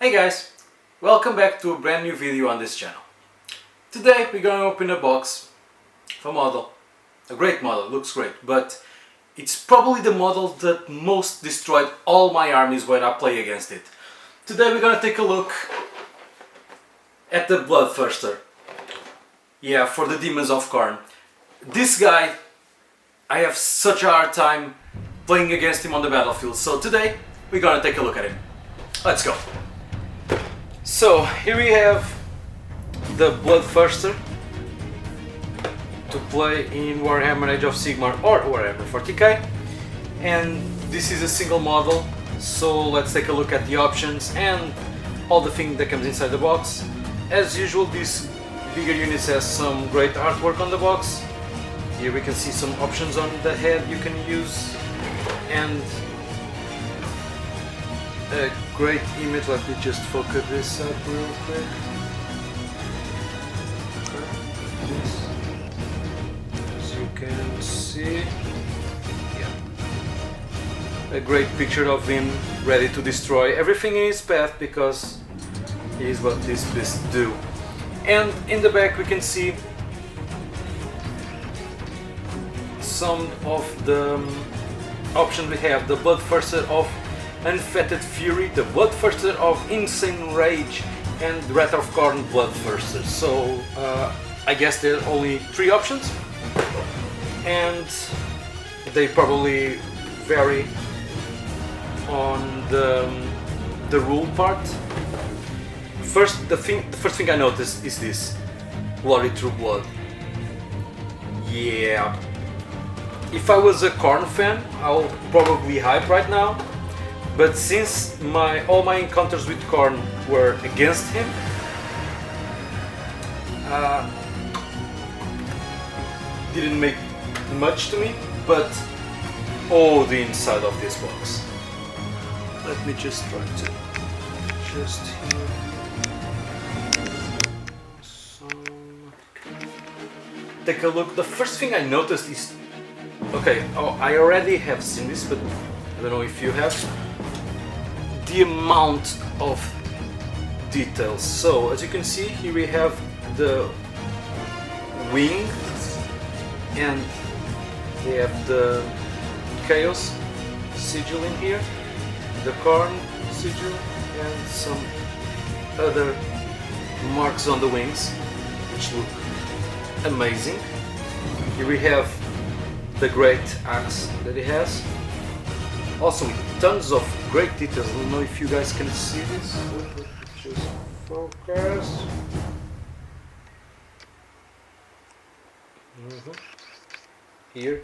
Hey guys, welcome back to a brand new video on this channel. Today we're going to open a box of a model, a great model, looks great, but it's probably the model that most destroyed all my armies when I play against it. Today we're going to take a look at the Bloodthirster. Yeah, for the Daemons of Khorne. This guy, I have such a hard time playing against him on the battlefield, so today we're going to take a look at him. Let's go! So here we have the Bloodthirster to play in Warhammer Age of Sigmar or Warhammer 40k, and this is a single model, so let's take a look at the options and all the things that comes inside the box. As usual, this bigger unit has some great artwork on the box. Here we can see some options on the head you can use and a great image. Let me just focus this up real quick. This, as you can see, yeah, a great picture of him ready to destroy everything in his path because he is what these beasts do. And in the back we can see some of the options we have: the Bloodthirster of Unfettered Fury, the Bloodthirster of Insane Rage, and the Wrath of Khorne Bloodthirster. So I guess there are only 3 options, and they probably vary on the rule part. The first thing I noticed is this Glory Through Blood. Yeah, if I was a Khorne fan, I'll probably hype right now. But since all my encounters with Khorne were against him, didn't make much to me. But oh, the inside of this box. Let me just try to just here. Take a look. The first thing I noticed is, okay, I already have seen this, but I don't know if you have, the amount of details. So as you can see, here we have the wings, and we have the Chaos sigil in here, the Khorne sigil, and some other marks on the wings which look amazing. Here we have the great axe that he has, also with tons of great details. I don't know if you guys can see this. Let me just focus. Here,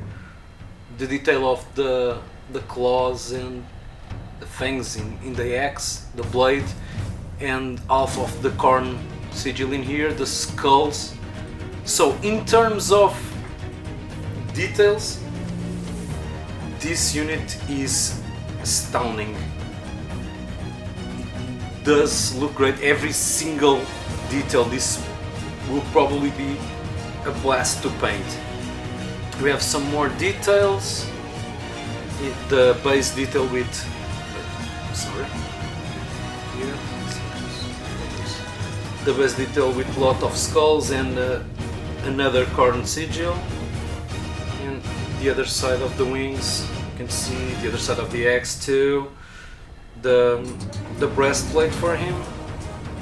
the detail of the claws and the fangs in the axe, the blade, and half of the Khorne sigil in here, the skulls. So in terms of details, this unit is astounding. It does look great, every single detail. This will probably be a blast to paint. We have some more details. The base detail with, sorry, here, the base detail with a lot of skulls and another Khorne sigil. And the other side of the wings, you can see the other side of the axe too. The breastplate for him,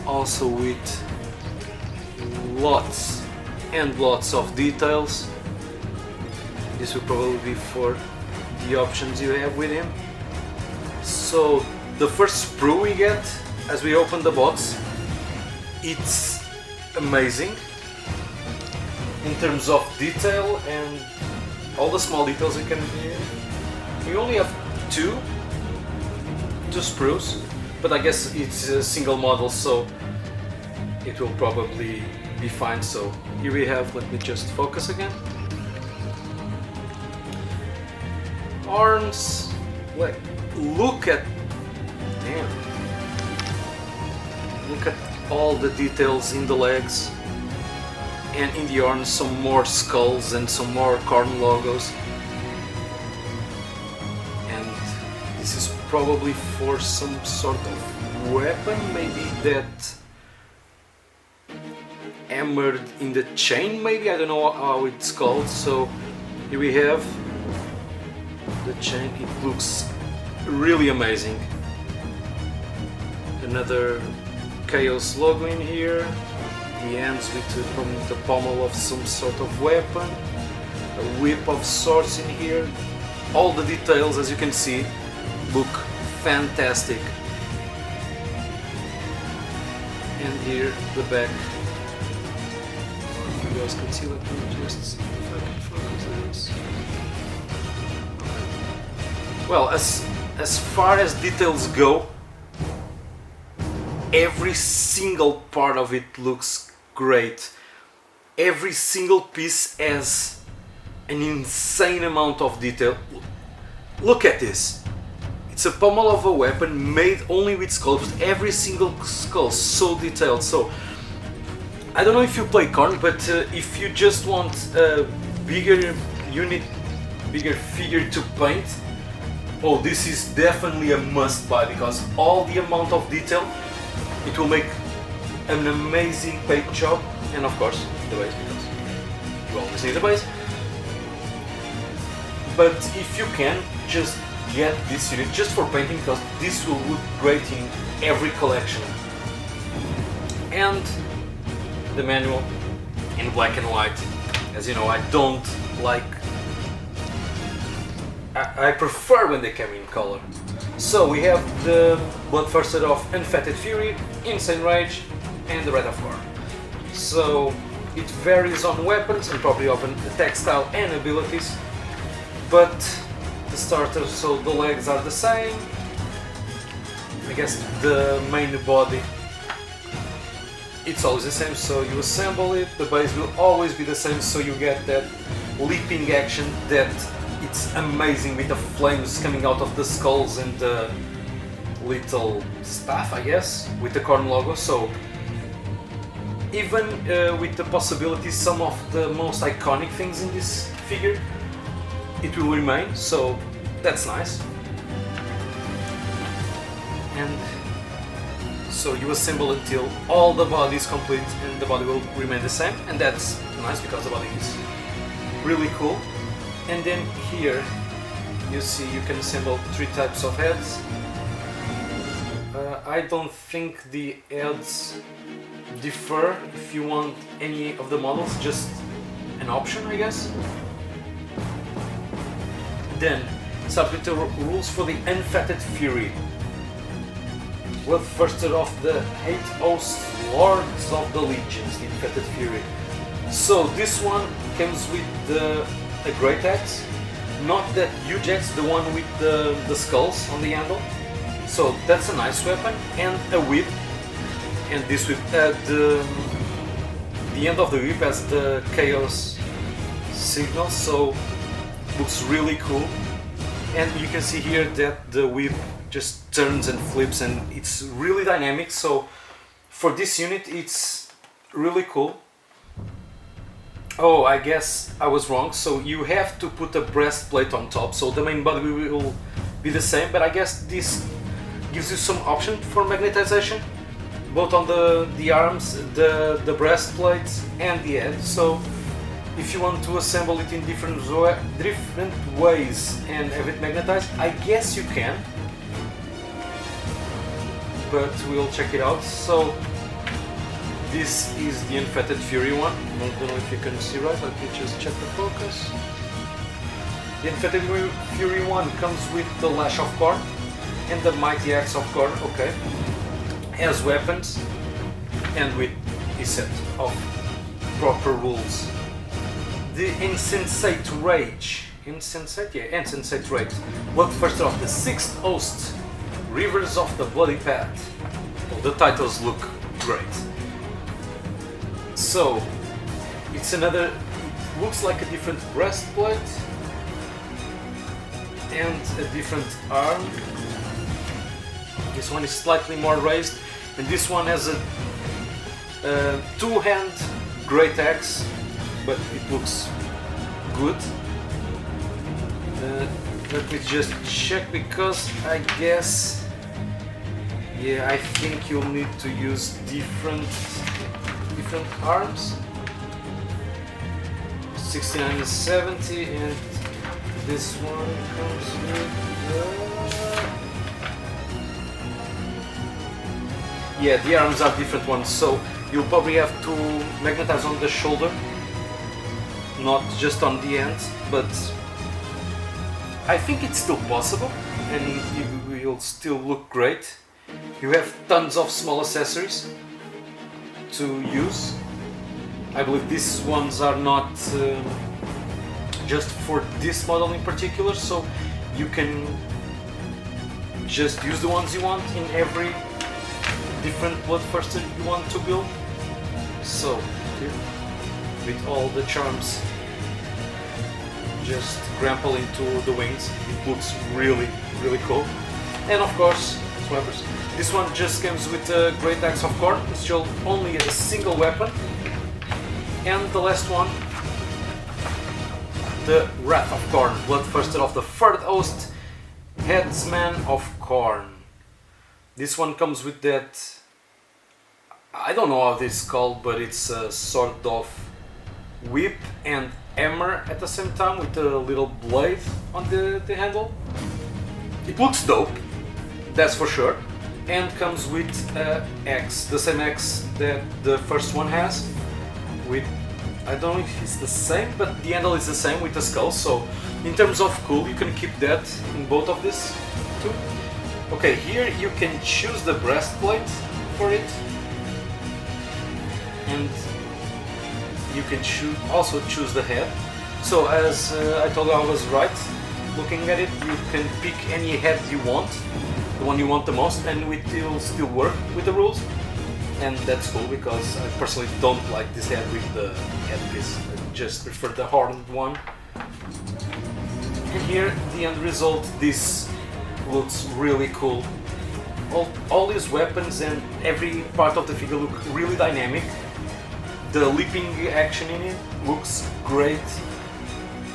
also with lots and lots of details. This will probably be for the options you have with him. So the first sprue we get as we open the box, it's amazing in terms of detail and all the small details you can do. We only have two sprues, but I guess it's a single model, so it will probably be fine. So here we have, let me just focus again. Arms, like, look at, damn, look at all the details in the legs and in the arms. Some more skulls and some more Khorne logos. And this is probably for some sort of weapon, maybe that hammered in the chain, maybe, I don't know how it's called. So here we have the chain, it looks really amazing. Another Chaos logo in here, the ends with the pommel of some sort of weapon, a whip of swords in here. All the details, as you can see, look fantastic. And here the back. You guys can see, let me just see if I can focus this. Okay. Well, as far as details go, every single part of it looks great. Every single piece has an insane amount of detail. Look at this. It's a pommel of a weapon made only with sculpts. Every single skull so detailed. So I don't know if you play Khorne, but if you just want a bigger unit, bigger figure to paint, oh, this is definitely a must buy, because all the amount of detail, it will make an amazing paint job. And of course the base, because you always need the base. But if you can, just get this unit just for painting, because this will look great in every collection. And the manual in black and white. As you know, I don't like... I prefer when they come in color. So we have the Bloodthirster of Unfettered Fury, Insane Rage, and the Wrath of Khorne. So it varies on weapons and probably of attack style and abilities, but the starters, so the legs are the same. I guess the main body, it's always the same, so you assemble it. The base will always be the same, so you get that leaping action that it's amazing, with the flames coming out of the skulls and the little staff, I guess, with the Khorne logo. So even with the possibilities, some of the most iconic things in this figure, it will remain, so that's nice. And so you assemble until all the body is complete, and the body will remain the same, and that's nice because the body is really cool. And then here you see you can assemble 3 types of heads. I don't think the heads differ if you want any of the models, just an option, I guess. Then start with the rules for the Unfettered Fury. Bloodthirster of the 8 Hosts, Lords of the Legions, the Unfettered Fury. So this one comes with a great axe, not that huge axe, the one with the skulls on the handle. So that's a nice weapon, and a whip. And this whip, the end of the whip has the chaos signal, so looks really cool. And you can see here that the whip just turns and flips, and it's really dynamic. So for this unit, it's really cool. Oh, I guess I was wrong. So you have to put a breastplate on top, so the main body will be the same, but I guess this gives you some option for magnetization, both on the arms, the breastplate and the head. So if you want to assemble it in different ways and have it magnetized, I guess you can, but we'll check it out. So this is the Unfettered Fury one. I don't know if you can see right, let me just check the focus. The Unfettered Fury one comes with the Lash of Khorne and the Mighty Axe of Khorne, okay, as weapons, and with a set of proper rules. The Insensate Rage. Insensate Rage. Bloodthirster of the 6th Host, Rivers of the Bloody Path. Well, the titles look great. So, it looks like a different breastplate and a different arm. This one is slightly more raised, and this one has a two-hand great axe, but it looks good. Let me just check, because I guess Yeah, I think you'll need to use different arms. 69 and 70, and this one comes with yeah, the arms are different ones, so you'll probably have to magnetize on the shoulder, not just on the ends, but I think it's still possible and it will still look great. You have tons of small accessories to use. I believe these ones are not just for this model in particular, so you can just use the ones you want in every different Bloodthirster you want to build. So here, with all the charms just grapple into the wings, it looks really cool. And of course, swappers. This one just comes with a Great Axe of Khorne, it's only a single weapon. And the last one, the Wrath of Khorne, Bloodthirster of the Third Host, Headsman of Khorne. This one comes with that, I don't know how this is called, but it's a sort of whip and hammer at the same time with a little blade on the handle. It looks dope, that's for sure, and comes with an axe, the same axe that the first one has, with, I don't know if it's the same, but the handle is the same with the skull, so in terms of cool you can keep that in both of this too. Okay, here you can choose the breastplate for it, and you can also choose the head. So as I told you, I was right. Looking at it, you can pick any head you want, the one you want the most, and it will still work with the rules. And that's cool because I personally don't like this head with the headpiece. I just prefer the horned one. And here, the end result, this looks really cool. All these weapons and every part of the figure look really dynamic. The leaping action in it looks great,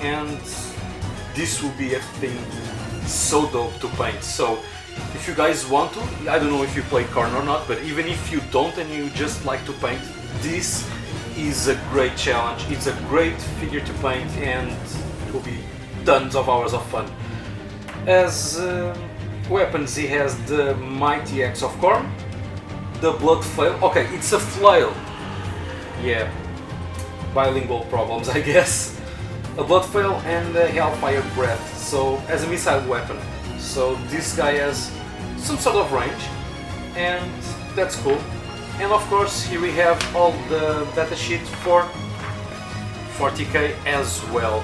and this will be a thing so dope to paint. So if you guys want to, I don't know if you play Khorne or not, but even if you don't and you just like to paint, this is a great challenge. It's a great figure to paint and it will be tons of hours of fun. As weapons, he has the Mighty Axe of Khorne, the Blood Flail. Okay, it's a flail. Yeah, bilingual problems, I guess. A Blood Flail and a Hellfire Breath, so as a missile weapon. So this guy has some sort of range, and that's cool. And of course, here we have all the datasheet for 40k as well.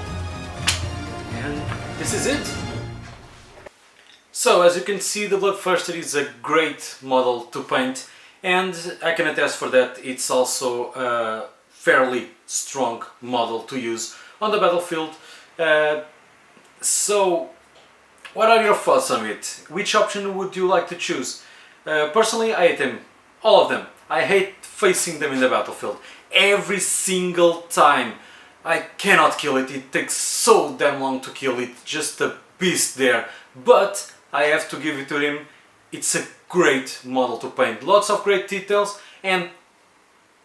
And this is it. So as you can see, the Bloodthirster is a great model to paint, and I can attest for that. It's also a fairly strong model to use on the battlefield. So what are your thoughts on it? Which option would you like to choose? Personally, I hate them. All of them. I hate facing them in the battlefield. Every single time. I cannot kill it. It takes so damn long to kill it. Just a beast there. But I have to give it to him. It's a great model to paint. Lots of great details, and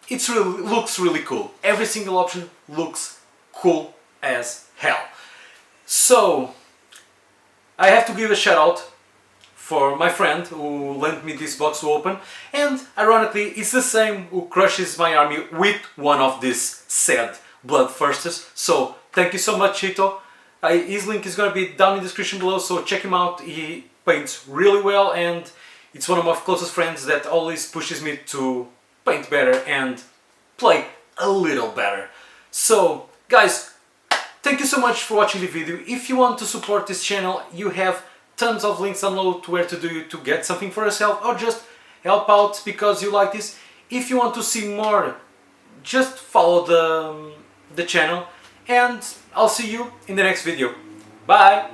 it looks really cool. Every single option looks cool as hell. So I have to give a shout out for my friend who lent me this box to open, and ironically it's the same who crushes my army with one of these said Bloodthirsters. So thank you so much, Chito. His link is going to be down in the description below, so check him out. He paints really well, and it's one of my closest friends that always pushes me to paint better and play a little better. So guys, thank you so much for watching the video. If you want to support this channel, you have tons of links down below to where to do to get something for yourself or just help out because you like this. If you want to see more, just follow the channel, and I'll see you in the next video. Bye!